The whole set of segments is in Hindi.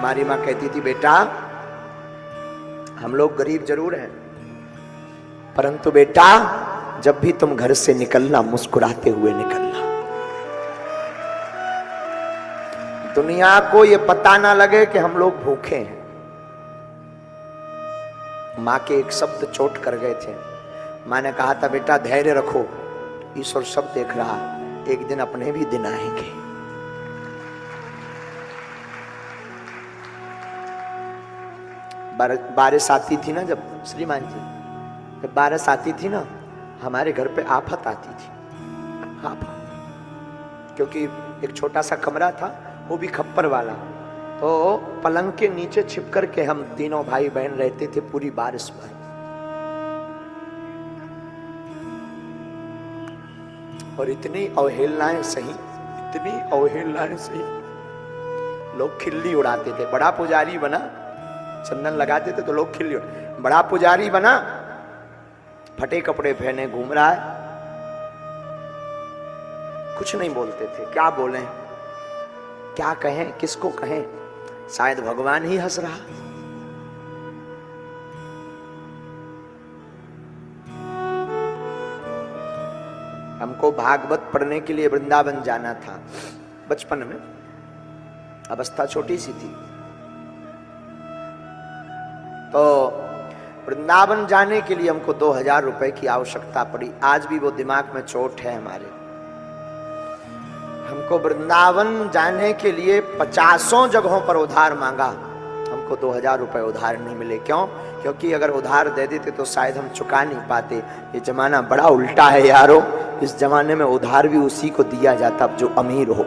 हमारी माँ कहती थी, बेटा हम लोग गरीब जरूर हैं, परंतु बेटा जब भी तुम घर से निकलना मुस्कुराते हुए निकलना। दुनिया को ये पता ना लगे कि हम लोग भूखे हैं। माँ के एक शब्द चोट कर गए थे। माँ ने कहा था, बेटा धैर्य रखो, ईश्वर सब देख रहा, एक दिन अपने भी दिन आएंगे। बारिश आती थी ना, जब श्रीमान जी, जब बारिश आती थी ना, हमारे घर पे आफत आती थी। आफत, क्योंकि एक छोटा सा कमरा था, वो भी खप्पर वाला, तो पलंग के नीचे छिप कर के हम तीनों भाई बहन रहते थे पूरी बारिश में। और इतनी अवहेलनाएं सही, इतनी अवहेलनाएं सही, लोग खिल्ली उड़ाते थे। बड़ा पुजारी बना, चंदन लगाते थे तो लोग खिल्ली उड़ाते। बड़ा पुजारी बना, फटे कपड़े पहने घूम रहा है, कुछ नहीं बोलते थे। क्या बोलें, क्या कहें, किसको कहें? शायद भगवान ही हंस रहा। हमको भागवत पढ़ने के लिए वृंदावन जाना था बचपन में, अवस्था छोटी सी थी, तो वृंदावन जाने के लिए हमको 2000 रुपए की आवश्यकता पड़ी। आज भी वो दिमाग में चोट है हमारे। हमको वृंदावन जाने के लिए 50 जगहों पर उधार मांगा, हमको 2000 रुपए उधार नहीं मिले। क्यों? क्योंकि अगर उधार दे देते तो शायद हम चुका नहीं पाते। ये जमाना बड़ा उल्टा है यारो। इस जमाने में उधार भी उसी को दिया जाता जो अमीर हो।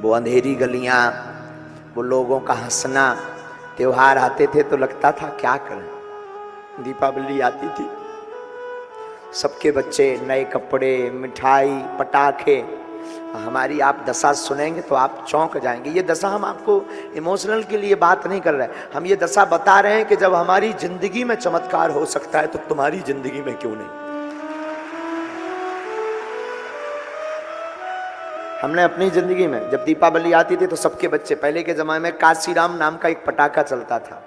वो अंधेरी गलियां, वो लोगों का हंसना, त्योहार आते थे तो लगता था क्या करें। दीपावली आती थी, सबके बच्चे नए कपड़े, मिठाई, पटाखे। हमारी आप दशा सुनेंगे तो आप चौंक जाएंगे। ये दशा हम आपको इमोशनल के लिए बात नहीं कर रहे हैं, हम ये दशा बता रहे हैं कि जब हमारी जिंदगी में चमत्कार हो सकता है तो तुम्हारी जिंदगी में क्यों नहीं। हमने अपनी जिंदगी में जब दीपावली आती थी तो सबके बच्चे, पहले के जमाने में काशीराम नाम का एक पटाखा चलता था,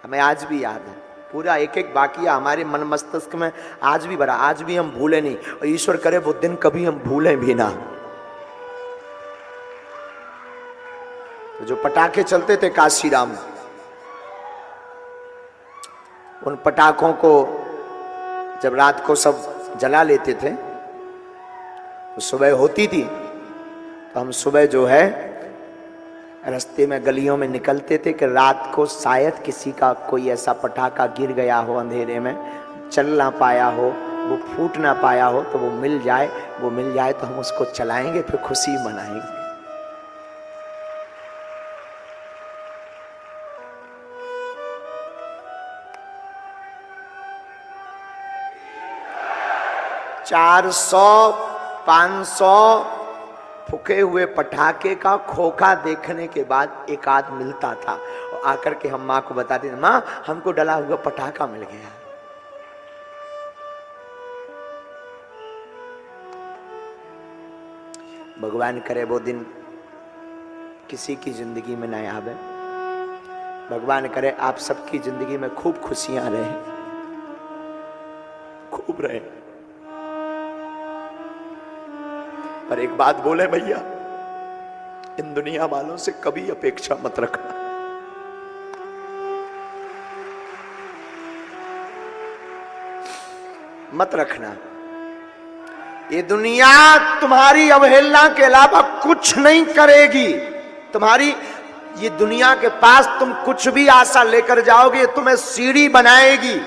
हमें आज भी याद है, पूरा एक एक बाकिया हमारे मन मस्तिष्क में आज भी भरा, आज भी हम भूले नहीं, और ईश्वर करे वो दिन कभी हम भूलें भी ना। तो जो पटाखे चलते थे काशीराम, उन पटाखों को जब रात को सब जला लेते थे तो सुबह होती थी, तो हम सुबह जो है रास्ते में गलियों में निकलते थे कि रात को शायद किसी का कोई ऐसा पटाखा गिर गया हो, अंधेरे में चल ना पाया हो, वो फूट ना पाया हो, तो वो मिल जाए तो हम उसको चलाएंगे, फिर खुशी मनाएंगे। चार 500 फूके हुए पटाखे का खोखा देखने के बाद एक आध मिलता था, और आकर के हम माँ को बताते थे, माँ हमको डला हुआ पटाखा मिल गया। भगवान करे वो दिन किसी की जिंदगी में न आवे। भगवान करे आप सबकी जिंदगी में खूब खुशियां रहे, खूब रहे। पर एक बात बोले भैया, इन दुनिया वालों से कभी अपेक्षा मत रखना। मत रखना। ये दुनिया तुम्हारी अवहेलना के अलावा कुछ नहीं करेगी। तुम्हारी ये दुनिया के पास तुम कुछ भी आशा लेकर जाओगे, तुम्हें सीढ़ी बनाएगी।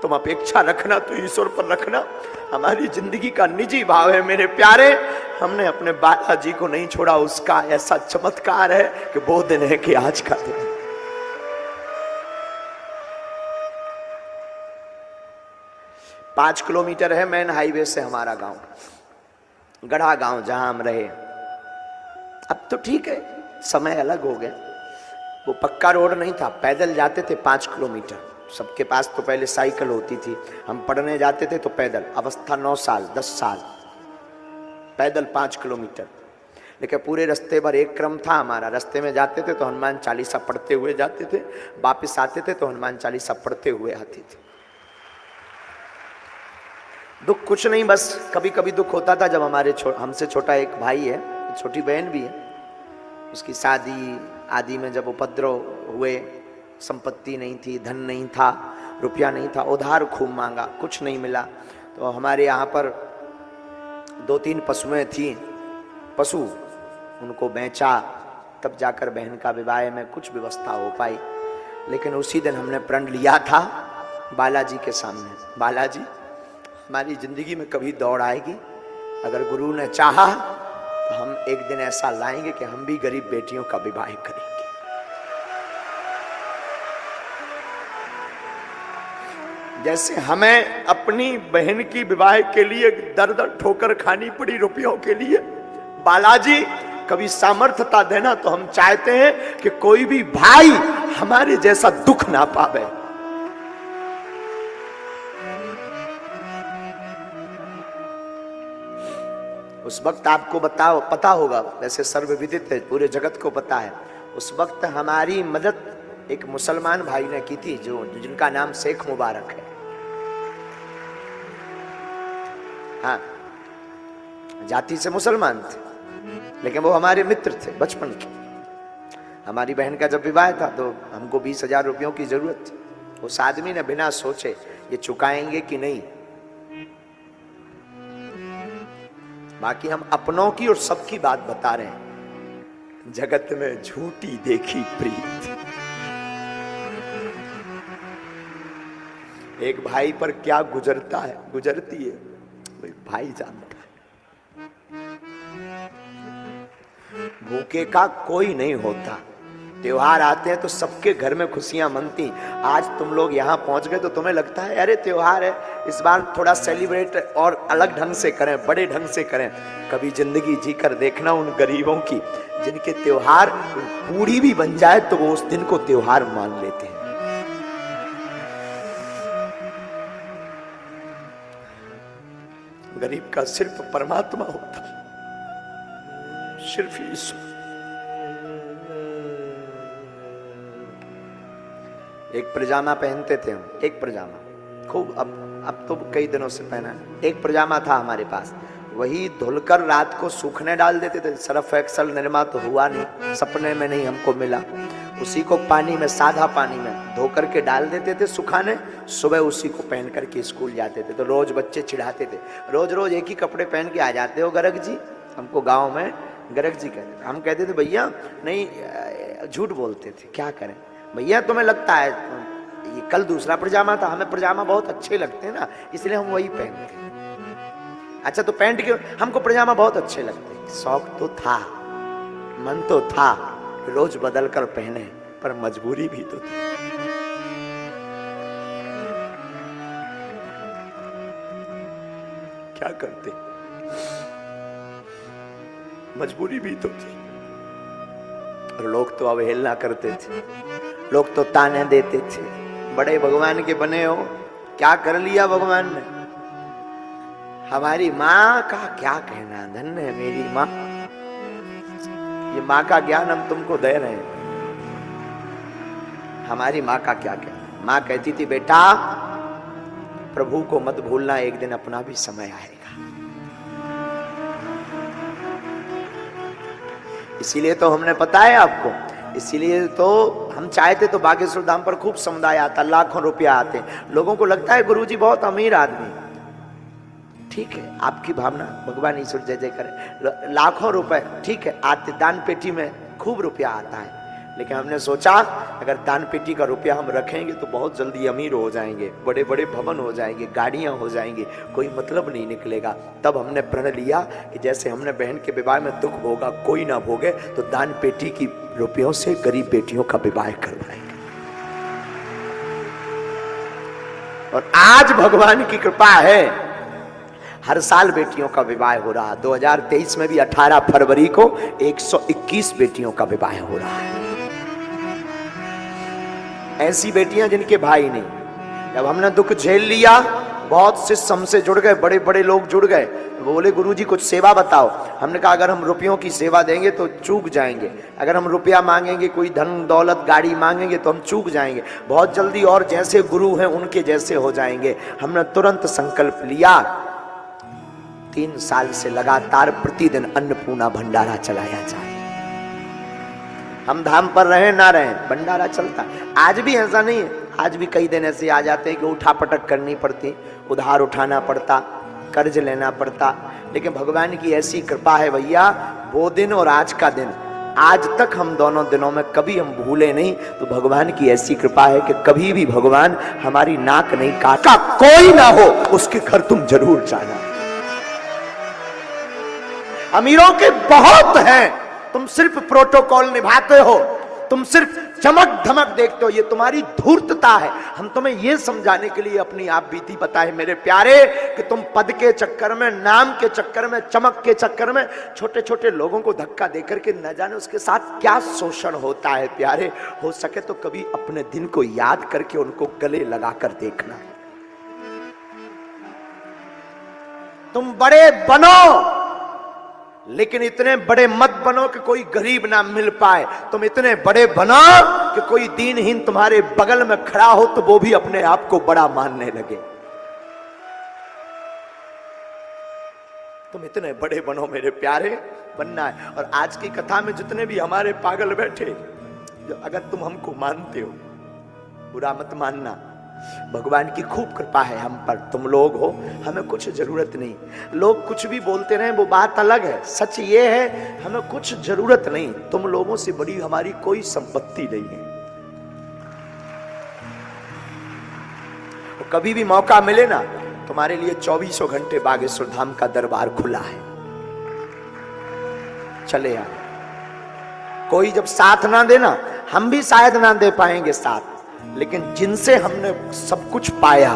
तुम अपेक्षा रखना तो ईश्वर पर रखना। हमारी जिंदगी का निजी भाव है मेरे प्यारे, हमने अपने बालाजी को नहीं छोड़ा। उसका ऐसा चमत्कार है कि वो दिन है कि आज का दिन। 5 किलोमीटर है मेन हाईवे से हमारा गांव, गढ़ा गांव जहां हम रहे। अब तो ठीक है, समय अलग हो गया। वो पक्का रोड नहीं था, पैदल जाते थे 5 किलोमीटर। सबके पास तो पहले साइकिल होती थी, हम पढ़ने जाते थे तो पैदल, अवस्था 9 साल 10 साल, पैदल 5 किलोमीटर। लेकिन पूरे रास्ते भर एक क्रम था हमारा, रास्ते में जाते थे तो हनुमान चालीसा पढ़ते हुए जाते थे, वापस आते थे तो हनुमान चालीसा पढ़ते हुए आते थे। दुख कुछ नहीं, बस कभी कभी दुख होता था जब हमारे हमसे छोटा एक भाई है, छोटी बहन भी है, उसकी शादी आदि में जब उपद्रव हुए, संपत्ति नहीं थी, धन नहीं था, रुपया नहीं था, उधार खूब मांगा, कुछ नहीं मिला। तो हमारे यहाँ पर 2-3 पशुएं थी, पशु उनको बेचा, तब जाकर बहन का विवाह में कुछ व्यवस्था हो पाई। लेकिन उसी दिन हमने प्रण लिया था बालाजी के सामने, बालाजी हमारी जिंदगी में कभी दौड़ आएगी, अगर गुरु ने चाहा तो हम एक दिन ऐसा लाएंगे कि हम भी गरीब बेटियों का विवाह करेंगे। जैसे हमें अपनी बहन की विवाह के लिए दर दर ठोकर खानी पड़ी रुपयों के लिए, बालाजी कभी सामर्थ्यता देना तो हम चाहते हैं कि कोई भी भाई हमारे जैसा दुख ना पावे। उस वक्त आपको पता होगा, वैसे सर्वविदित है, पूरे जगत को पता है, उस वक्त हमारी मदद एक मुसलमान भाई ने की थी, जिनका नाम शेख मुबारक है। हाँ, जाति से मुसलमान थे, लेकिन वो हमारे मित्र थे बचपन के। हमारी बहन का जब विवाह था तो हमको 20,000 रुपयों की जरूरत थी। उस आदमी ने बिना सोचे ये चुकाएंगे कि नहीं, बाकी हम अपनों की और सबकी बात बता रहे हैं। जगत में झूठी देखी प्रीत, एक भाई पर क्या गुजरती है भाई जानता है। भूखे का कोई नहीं होता, त्योहार आते हैं तो सबके घर में खुशियां मनती। आज तुम लोग यहाँ पहुंच गए तो तुम्हें लगता है अरे त्योहार है, इस बार थोड़ा सेलिब्रेट और अलग ढंग से करें, बड़े ढंग से करें। कभी जिंदगी जीकर देखना उन गरीबों की जिनके त्योहार पूरी भी बन जाए तो वो उस दिन को त्योहार मान लेते हैं। गरीब का सिर्फ परमात्मा होता, सिर्फ ईश्वर। एक पजामा पहनते थे हम, एक पजामा खूब, अब तो कई दिनों से पहना है। एक पजामा था हमारे पास, वही धुलकर रात को सूखने डाल देते थे। सर्फ एक्सल निरमा तो हुआ नहीं, सपने में नहीं हमको मिला। उसी को पानी में, सादा पानी में धो करके डाल देते थे सुखाने, सुबह उसी को पहन करके स्कूल जाते थे। तो रोज बच्चे चिढ़ाते थे, रोज रोज एक ही कपड़े पहन के आ जाते हो गर्ग जी। हमको गाँव में गर्ग जी कहते, हम कहते थे भैया नहीं, झूठ बोलते थे, क्या करें भैया, तुम्हें लगता है ये कल दूसरा पजामा था, हमें पजामा बहुत अच्छे लगते हैं ना, इसलिए हम वही पहनते हैं। अच्छा तो पैंट के, हमको पजामा बहुत अच्छे लगते हैं। शौक तो था, मन तो था, रोज बदल कर पहने, पर मजबूरी भी तो थी। क्या करते, मजबूरी भी तो थी। और लोग तो अवहेलना करते थे, लोग तो ताने देते थे, बड़े भगवान के बने हो, क्या कर लिया भगवान ने। हमारी माँ का क्या कहना, धन्य है मेरी माँ, ये माँ का ज्ञान हम तुमको दे रहे हैं। हमारी माँ का क्या कहना, माँ कहती थी बेटा प्रभु को मत भूलना, एक दिन अपना भी समय आएगा। इसीलिए तो हमने पता है आपको, इसीलिए तो हम चाहते तो बागेश्वर धाम पर खूब समुदाय आता, लाखों रुपया आते। लोगों को लगता है गुरुजी बहुत अमीर आदमी, ठीक है आपकी भावना, भगवान ईश्वर जय जय करे। लाखों रुपए ठीक है आते, दान पेटी में खूब रुपया आता है। लेकिन हमने सोचा अगर दान पेटी का रुपया हम रखेंगे तो बहुत जल्दी अमीर हो जाएंगे, बड़े बड़े भवन हो जाएंगे, गाड़ियां हो जाएंगी, कोई मतलब नहीं निकलेगा। तब हमने प्रण लिया कि जैसे हमने बहन के विवाह में दुख भोगा, कोई ना भोगे, तो दान पेटी की रुपयों से गरीब बेटियों का विवाह करवाएंगे। और आज भगवान की कृपा है, हर साल बेटियों का विवाह हो रहा। 2023 में भी 18 फरवरी को 121 बेटियों का विवाह हो रहा है। ऐसी बेटियां जिनके भाई नहीं, अब हमने दुख झेल लिया, बहुत शिष्य हमसे जुड़ गए, बड़े बड़े लोग जुड़ गए, वो बोले गुरुजी कुछ सेवा बताओ। हमने कहा अगर हम रुपयों की सेवा देंगे तो चूक जाएंगे, अगर हम रुपया मांगेंगे, कोई धन दौलत गाड़ी मांगेंगे तो हम चूक जाएंगे, बहुत जल्दी और जैसे गुरु हैं उनके जैसे हो जाएंगे। हमने तुरंत संकल्प लिया, 3 साल से लगातार प्रतिदिन अन्नपूर्णा भंडारा चलाया जाए। हम धाम पर रहे ना रहे, भंडारा चलता। आज भी ऐसा नहीं है, आज भी कई दिन ऐसे आ जाते हैं कि उठा पटक करनी पड़ती, उधार उठाना पड़ता, कर्ज लेना पड़ता, लेकिन भगवान की ऐसी कृपा है भैया, वो दिन और आज का दिन, आज तक हम दोनों दिनों में कभी हम भूले नहीं। तो भगवान की ऐसी कृपा है कि कभी भी भगवान हमारी नाक नहीं काटा। कोई ना हो उसके घर तुम जरूर जाना। अमीरों के बहुत हैं, तुम सिर्फ प्रोटोकॉल निभाते हो, तुम सिर्फ चमक धमक देखते हो, ये तुम्हारी धूर्तता है। हम तुम्हें ये समझाने के लिए अपनी आप बीती बताए मेरे प्यारे कि तुम पद के चक्कर में, नाम के चक्कर में, चमक के चक्कर में छोटे छोटे लोगों को धक्का देकर के न जाने उसके साथ क्या शोषण होता है। प्यारे, हो सके तो कभी अपने दिन को याद करके उनको गले लगाकर देखना। तुम बड़े बनो, लेकिन इतने बड़े मत बनो कि कोई गरीब ना मिल पाए। तुम इतने बड़े बनो कि कोई दीनहीन तुम्हारे बगल में खड़ा हो तो वो भी अपने आप को बड़ा मानने लगे। तुम इतने बड़े बनो मेरे प्यारे, बनना है। और आज की कथा में जितने भी हमारे पागल बैठे, अगर तुम हमको मानते हो, बुरा मत मानना, भगवान की खूब कृपा है हम पर। तुम लोग हो, हमें कुछ जरूरत नहीं। लोग कुछ भी बोलते रहे वो बात अलग है, सच ये है हमें कुछ जरूरत नहीं। तुम लोगों से बड़ी हमारी कोई संपत्ति नहीं है। कभी भी मौका मिले ना, तुम्हारे लिए 24 घंटे बागेश्वर धाम का दरबार खुला है, चले आ। कोई जब साथ ना देना, हम भी शायद ना दे पाएंगे साथ, लेकिन जिनसे हमने सब कुछ पाया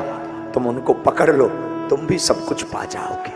तुम उनको पकड़ लो, तुम भी सब कुछ पा जाओगे।